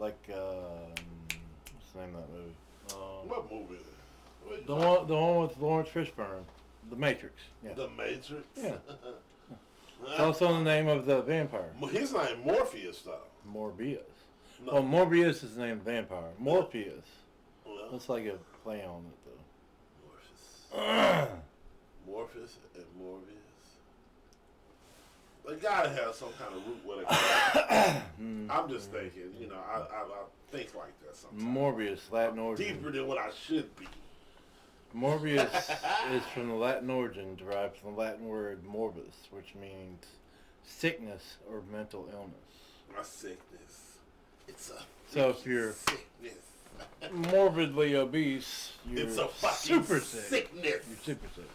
what's the name of that movie? What movie? What The one with Lawrence Fishburne, The Matrix. Yeah. The Matrix. Yeah. It's also the name of the vampire. His name Morpheus, though. Morbius. No. Well, Morbius is the name of the vampire. Morpheus. Well, Looks like a play on it though. Morpheus. Morpheus and Morbius. They gotta have some kind of root with it. I'm just thinking, I think like that sometimes. Morbius, Latin origin. Deeper than what I should be. Morbius is from the Latin origin, derived from the Latin word morbus, which means sickness or mental illness. My sickness. It's a So if you're sickness. morbidly obese, you're It's a fucking super sick. sickness. You're super sick.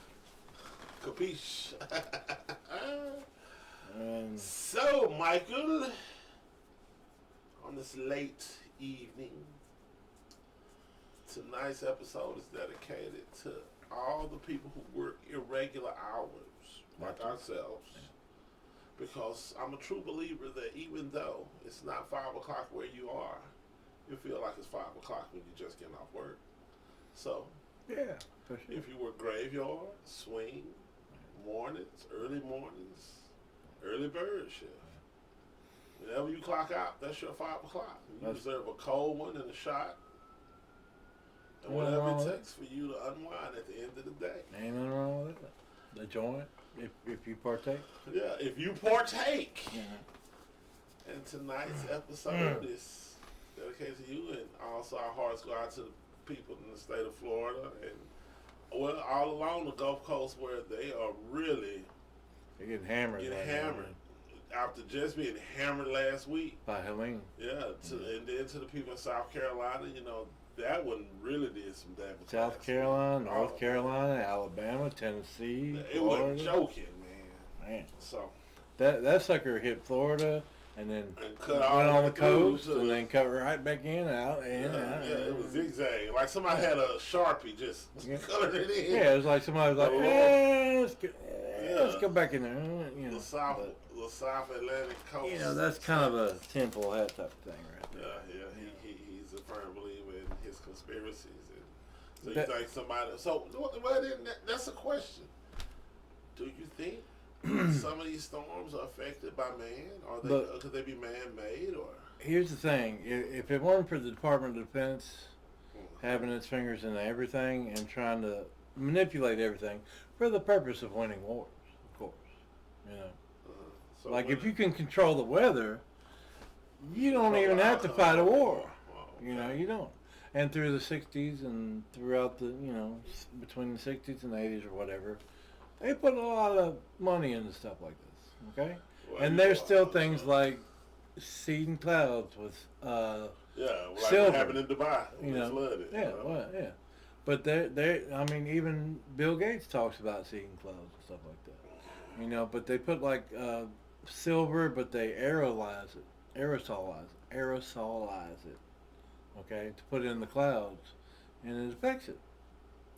Capiche? And So, Michael, on this late evening, tonight's episode is dedicated to all the people who work irregular hours, like ourselves. Because I'm a true believer that even though it's not 5 o'clock where you are, you feel like it's 5 o'clock when you're just getting off work. So, yeah, for sure. if you work graveyard, swing, mornings, early bird shift. Whenever you clock out, that's your 5 o'clock. You deserve a cold one and a shot. And whatever it takes for you to unwind at the end of the day. Ain't nothing wrong with it. The joint, if you partake. Yeah, if you partake. Yeah. And tonight's episode is dedicated to you, and also our hearts go out to the people in the state of Florida and all along the Gulf Coast where they are really They're getting hammered. after just being hammered last week. By Helene. Yeah, and then to the people in South Carolina, that one really did some damage. South Carolina, North Carolina, Alabama, Tennessee, It Florida. wasn't joking, man. So that sucker hit Florida and then cut went on the coast and then cut right back out. Yeah, it was zigzag. Like somebody had a Sharpie just colored it in. Yeah, it was like somebody was like, let's go back in there. The South Atlantic coast. That's kind of a tinfoil hat type of thing right there. Yeah. He's a firm believer in his conspiracies. And so you think somebody... So, well, then that's a question. Do you think some of these storms are affected by man? Could they be man-made? Or here's the thing. If it weren't for the Department of Defense having its fingers in everything and trying to manipulate everything for the purpose of winning wars, of course. So like if you can control the weather, you don't even have to fight a war. You don't. And through the 60s and throughout the, between the 60s and the 80s or whatever, they put a lot of money into stuff like this, okay? And there's still things like seeding clouds with like silver. What happened in Dubai when it flooded. Yeah. But even Bill Gates talks about seeding clouds and stuff like that. But they put like silver, but they aerosolize it, okay, to put it in the clouds, and it affects it.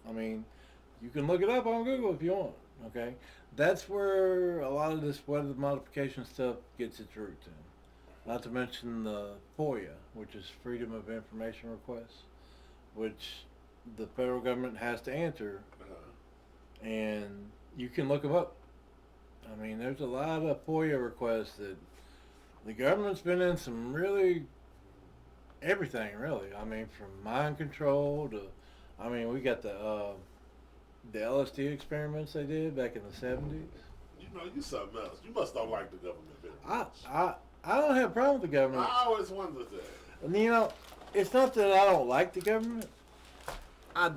You can look it up on Google if you want, okay? That's where a lot of this weather modification stuff gets its roots in. Not to mention the FOIA, which is Freedom of Information Requests, which the federal government has to answer, and you can look them up. There's a lot of FOIA requests that the government's been in some really everything, really. From mind control to, we got the LSD experiments they did back in the 70s. You something else. You must don't like the government very much. I don't have a problem with the government. I always wondered that. And, it's not that I don't like the government. I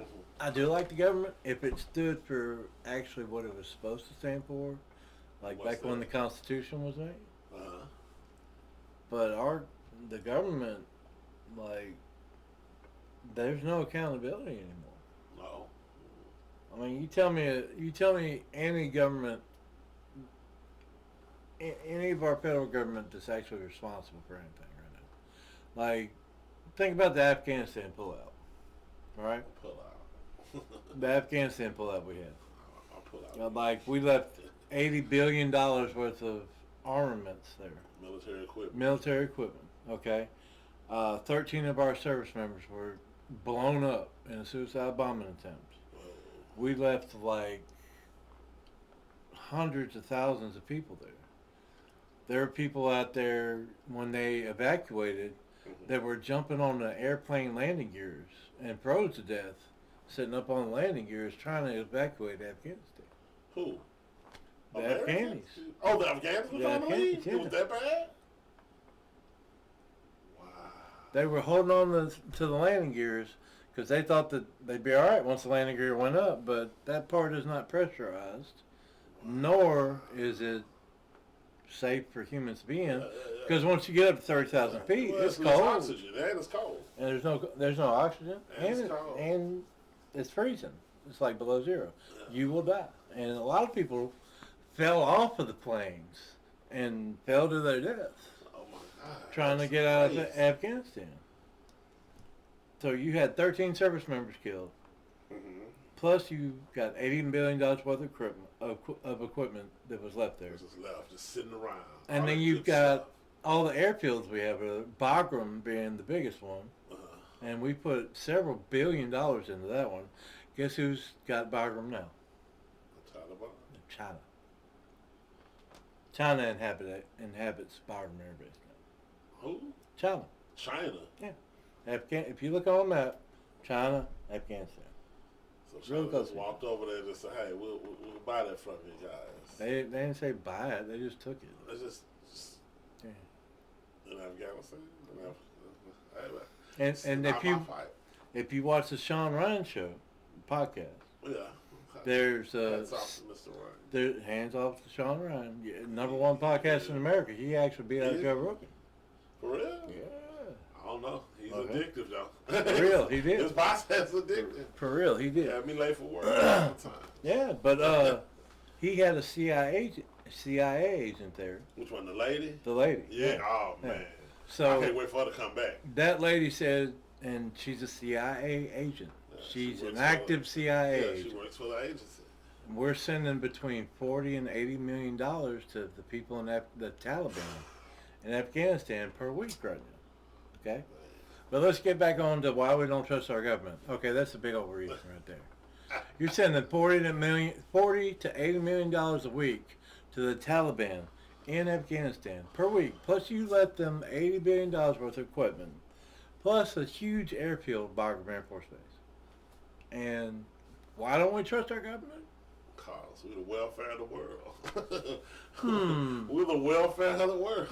do like the government if it stood for actually what it was supposed to stand for, like What's back when the that? Constitution was made. Uh-huh. But the government, there's no accountability anymore. No. You tell me any government, any of our federal government that's actually responsible for anything right now. Think about the Afghanistan pullout. All right? Pull out. The Afghanistan pullout we had. I'll pull out. We left $80 billion worth of armaments there. Military equipment. Military equipment, okay? 13 of our service members were blown up in a suicide bombing attempt. We left like hundreds of thousands of people there. There were people out there when they evacuated that were jumping on the airplane landing gears and froze to death, sitting up on the landing gears trying to evacuate Afghanistan. Who? The Americans? Afghanis. Oh, the Afghans were The trying to leave? Afghans, It was yeah. that bad? Wow. They were holding on to the landing gears because they thought that they'd be all right once the landing gear went up, but that part is not pressurized, nor is it safe for humans to be in. Because once you get up to 30,000 feet, Well, it's less cold, oxygen, and it's cold. and there's no oxygen, And it's cold. and it's freezing. It's like below zero. Yeah. You will die. And a lot of people fell off of the planes and fell to their death Oh my God. trying to that's get out of crazy. Afghanistan. So you had 13 service members killed. Mhm. Plus, you got $80 billion worth of equipment that was left there. Just left, just sitting around. And All then that you've good got stuff. all the airfields we have, Bagram being the biggest one. Uh-huh. And we put several $1 billion into that one. Guess who's got Bagram now? The Taliban. China. China inhabits Bagram Air Base now. Who? China. China. If you look on the map, China, Afghanistan. So Real China close just to you. walked over there and just said, "Hey, we'll buy that from you guys." They didn't say buy it, they just took it. It's just Yeah. in Afghanistan. Hey, man, And not if you my fight. if you watch the Sean Ryan show podcast, Yeah. there's Hats off to Mr. Ryan. there hands off to Sean Ryan, number one podcast in America. He actually beat out Yeah. Joe Rogan. For real? Yeah, I don't know. He's Okay. addictive though. For real, he did. His process addictive. For real, he did. Yeah, me late for work all the time. Yeah, but he had a CIA agent there, Which one? The lady? the lady. Yeah. Oh Yeah. man. I So can't wait for her to come back. that lady said, and she's a CIA agent. Yeah, she She's an works for active the- CIA Yeah, she agent. works for the agency. We're sending between $40 and $80 million to the people in the Taliban in Afghanistan per week right now. Okay, but let's get back on to why we don't trust our government. Okay, that's a big old reason right there. You're sending $40 to $80 million a week to the Taliban in Afghanistan per week. Plus, you let them $80 billion worth of equipment, plus a huge airfield, Bagram Air Force Base. And why don't we trust our government? Cause we're the welfare of the world. Hmm. We're the welfare of the world.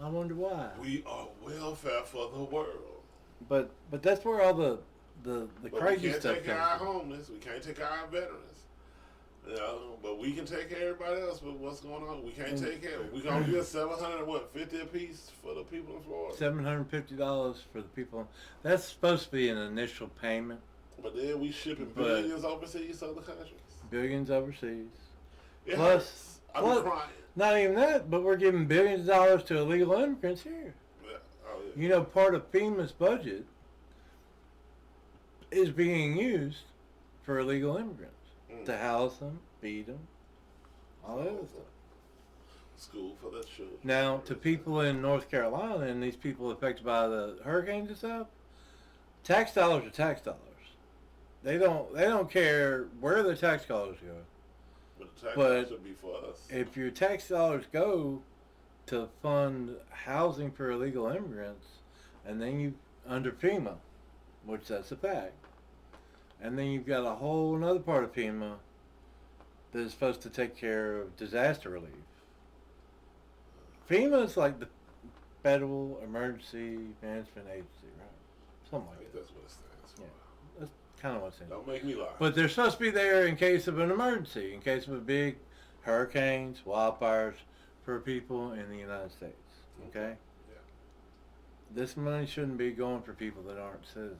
I wonder why. We are welfare for the world. But that's where all the But crazy we can't stuff take care of our comes from. homeless. We can't take care of our veterans. You know, but we can take care of everybody else. But what's going on? We can't take care. We can only get 750 apiece for the people in Florida. $750 for the people. That's supposed to be an initial payment. But then we shipping But- billions overseas to other countries. Billions overseas. It Plus- hurts. I'm plus- crying. Not even that, but we're giving billions of dollars to illegal immigrants here. Yeah. Oh yeah. You know, part of FEMA's budget is being used for illegal immigrants to house them, feed them, all that other stuff. School for the children. Now, to people in North Carolina and these people affected by the hurricanes and stuff, tax dollars are tax dollars. They don't care where the tax dollars go. But the tax but should be for us. If your tax dollars go to fund housing for illegal immigrants, and then you under FEMA, which that's a fact, and then you've got a whole another part of FEMA that is supposed to take care of disaster relief. FEMA is like the Federal Emergency Management Agency, right? Something I like think that. that's what it stands for. Yeah. That's kind of what's in it. Don't make me lie. But they're supposed to be there in case of an emergency, in case of a big hurricanes, wildfires for people in the United States. Okay? Yeah. This money shouldn't be going for people that aren't citizens.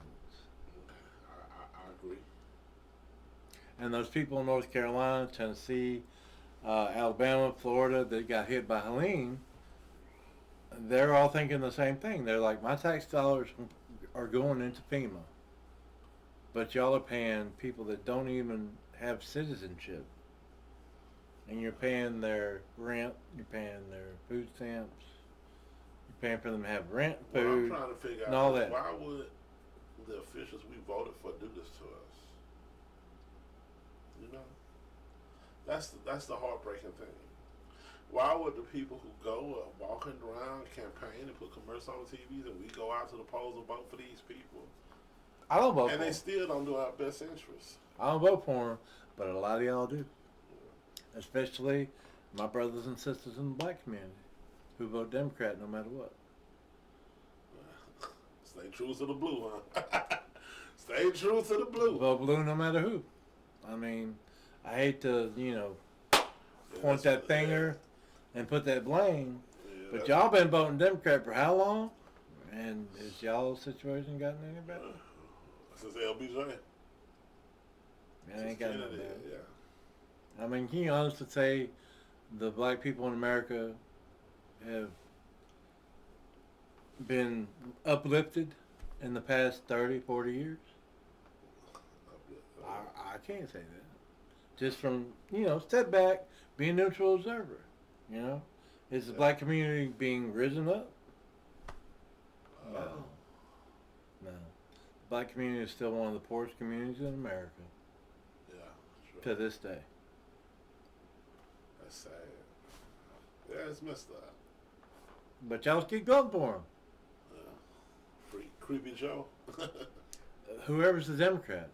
I agree. And those people in North Carolina, Tennessee, Alabama, Florida that got hit by Helene, they're all thinking the same thing. They're like, my tax dollars are going into FEMA. But y'all are paying people that don't even have citizenship. And you're paying their rent, you're paying their food stamps, paying for them to have rent, What I'm food, trying to figure and out all is that. why would the officials we voted for do this to us? You know, that's the heartbreaking thing. Why would the people who go walking around campaign and put commercials on the TVs and we go out to the polls and vote for these people I don't vote and for they them. still don't do our best interests? I don't vote for them, but a lot of y'all do. Especially my brothers and sisters in the black community who vote Democrat no matter what. Stay true to the blue, huh? Stay true to the blue. Vote blue no matter who. I mean, I hate to, Yeah, point that's that what- finger and put that blame, yeah, but that's- y'all been voting Democrat for how long? And has y'all's situation gotten any better? Since LBJ. It Since ain't got no Kennedy, better. yeah. I mean, can you honestly say the black people in America have been uplifted in the past 30, 40 years? I can't say that. Just from, step back, be a neutral observer. Is the Yeah. black community being risen up? No. No. The black community is still one of the poorest communities in America Yeah, sure. to this day. That's sad. Yeah, it's messed up. But y'all keep going for them. Creepy Joe. Whoever's the Democrat.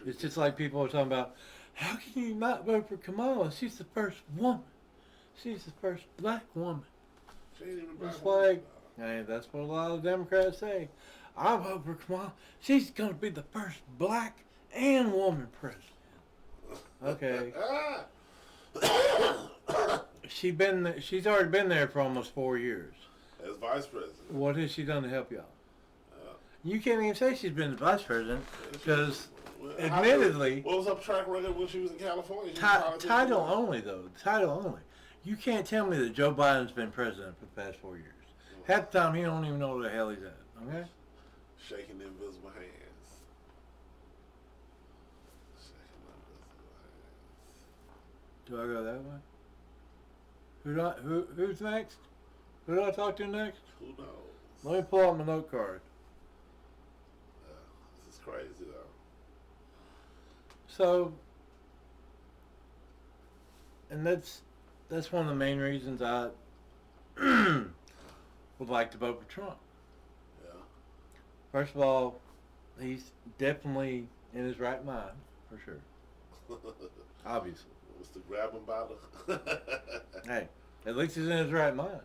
It's just like people are talking about, how can you not vote for Kamala? She's the first woman. She's the first black woman. She ain't even black It's woman. like, hey, that's what a lot of Democrats say. I vote for Kamala. She's going to be the first black and woman president. Okay. She's already been there for almost 4 years. As vice president. What has she done to help y'all? Uh, You can't even say she's been the vice president because, well, admittedly, what was her track record when she was in California? She was title politician. only though. Title only. You can't tell me that Joe Biden's been president for the past 4 years. Half the time he don't even know where the hell he's at. Okay. Shaking the invisible hands. Shaking the invisible hands. Do I go that way? Who's next? Who do I talk to next? Who knows? Let me pull out my note card. This is crazy though. So, and that's one of the main reasons I would like to vote for Trump. Yeah. First of all, he's definitely in his right mind, for sure. Obviously. Was to grab him by the. Hey, at least he's in his right mind.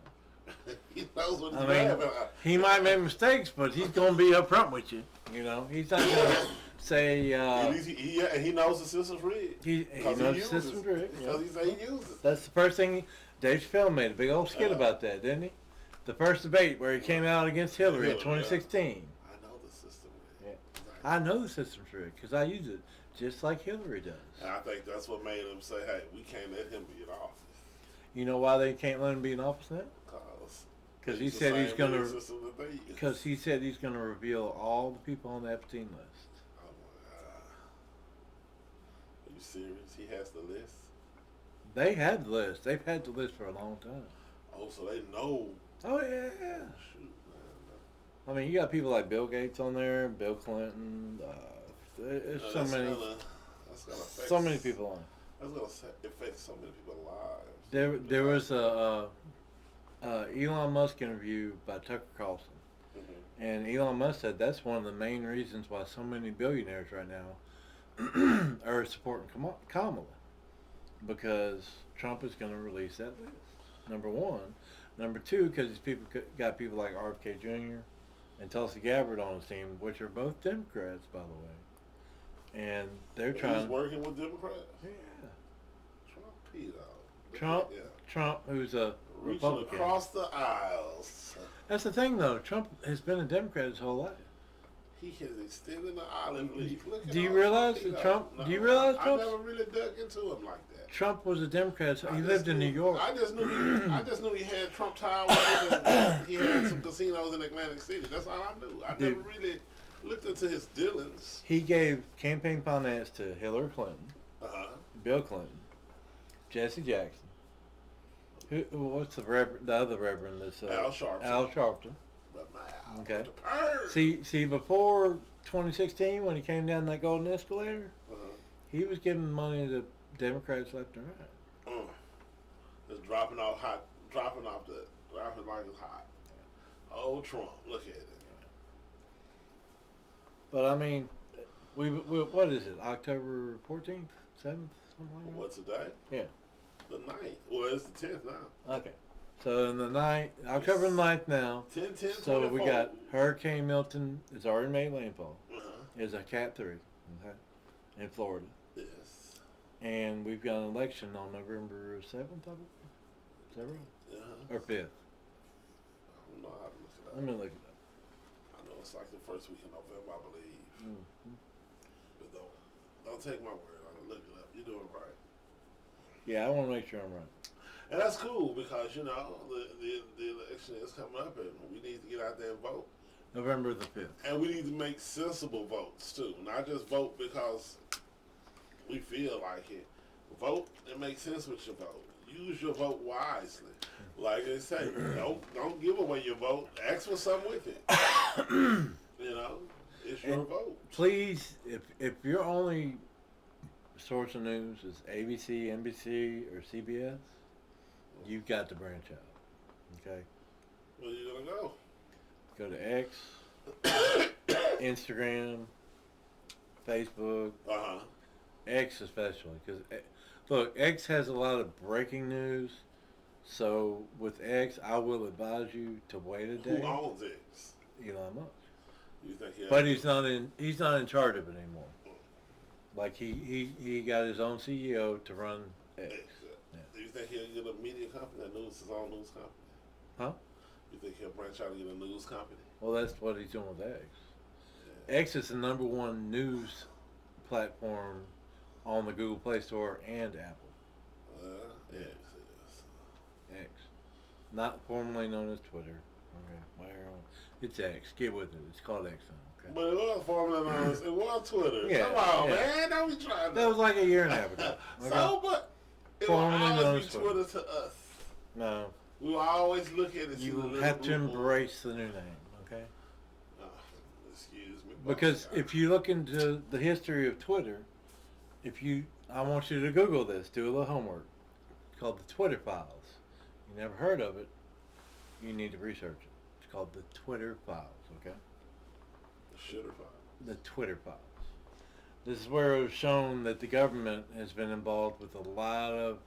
He knows what he's I mean, grabbing. he might make mistakes, but he's going to be upfront with you. He's not going to say. At least he knows the system's rigged. He Because knows the uses system's it. rigged. Because he say he uses it. That's the first thing. Dave Chappelle made a big old skit about that, didn't he? The first debate where he came out against Hillary in Hillary, yeah. 2016. I know the system Yeah. rigged. I know the system's rigged because I use it just like Hillary does. And I think that's what made him say, hey, we can't let him be in office. You know why they can't let him be in office now? Because he it's the said he's same going rigged to. system that they use. Because he said he's going to reveal all the people on the Epstein list. Oh my God. Are you serious? He has the list? They had the list. They've had the list for a long time. Oh, so they know. Oh yeah. Shoot, man. I mean, you got people like Bill Gates on there, Bill Clinton. There's No, so that's many, that's gonna affect, so many people on. That's going to affect so many people's lives. There was a Elon Musk interview by Tucker Carlson, Mhm. and Elon Musk said that's one of the main reasons why so many billionaires right now are supporting Kamala, because Trump is going to release that list. Number one, number two, because these people got people like RFK Jr. and Tulsi Gabbard on his team, which are both Democrats, by the way, and they're He's trying. working with Democrats? Yeah, Trump, Peter. Trump, Yeah. Trump, who's a Reaching Republican. across the aisles. That's the thing, though. Trump has been a Democrat his whole life. He has extended the olive leaf. Look at Do you all realize Trump that he Trump- does. do you realize I Trump's- never really dug into him like that. Trump was a Democrat. So I he just lived in knew- New York. I just knew he had Trump Towers and he had some casinos in Atlantic City. That's all I knew. I Dude. never really looked into his dealings. He gave campaign finance to Hillary Clinton, Uh-huh. Bill Clinton, Jesse Jackson, What's the other Reverend? That's Al Sharpton. Al Sharpton. But my Okay. the purge. See, before 2016, when he came down that golden escalator, Uh-huh. he was giving money to Democrats left and right. Just dropping off like it's hot. Oh, Trump, look at it. But I mean, we what is it? October 14th, 7th, something like that. What's today? Yeah. The 9th. Well, it's the 10th now. Okay. So in the night, October 9th now. 10, So 24. we got Hurricane Milton. It's already made landfall. Uh-huh. It's a Cat 3, okay, in Florida. Yes. And we've got an election on November 7th, I believe. Is that right? Uh-huh. Or 5th? I don't know how to look it up. Let me look it up. I know it's like the first week in November, I believe. Mm-hmm. But don't take my word on it. Look it up. You're doing right. Yeah, I want to make sure I'm right. And that's cool because, the election is coming up and we need to get out there and vote. November the 5th. And we need to make sensible votes too. Not just vote because we feel like it. Vote and make sense with your vote. Use your vote wisely. Like they say, don't give away your vote. Ask for something with it. It's your vote. Please, if your only source of news is ABC, NBC, or CBS, you've got to branch out. Okay? Where you gonna go? Go to X, Instagram, Facebook, Uh-huh. X especially, because look, X has a lot of breaking news. So with X, I will advise you to wait a day. Who owns X? Elon Musk, You think but he's not in charge of it anymore. Like he got his own CEO to run X. Yeah. Do you think he'll get a media company, his own news company? Huh? You think he'll branch out and get a news company? Well, that's what he's doing with X. Yeah. X is the #1 news platform on the Google Play Store and Apple. Yes, yes. X, not formerly known as Twitter. Okay, it's X. Get with it. It's called X now. Okay. But it was formerly known as, it was Twitter. Yeah, Come on, yeah. man. Don't be trying to. That was like a year and a half ago. Okay? So, but it will Formerly known always as be Twitter. Twitter to us. No, We will always look at it. and see the you little have to blue book. embrace the new name. Okay. Oh, excuse me. Because if you look into the history of Twitter, I want you to Google this. Do a little homework. It's called the Twitter Files. You never heard of it. You need to research it. It's called the Twitter Files. Okay. Shitter file. The Twitter Files. This is where it was shown that the government has been involved with a lot of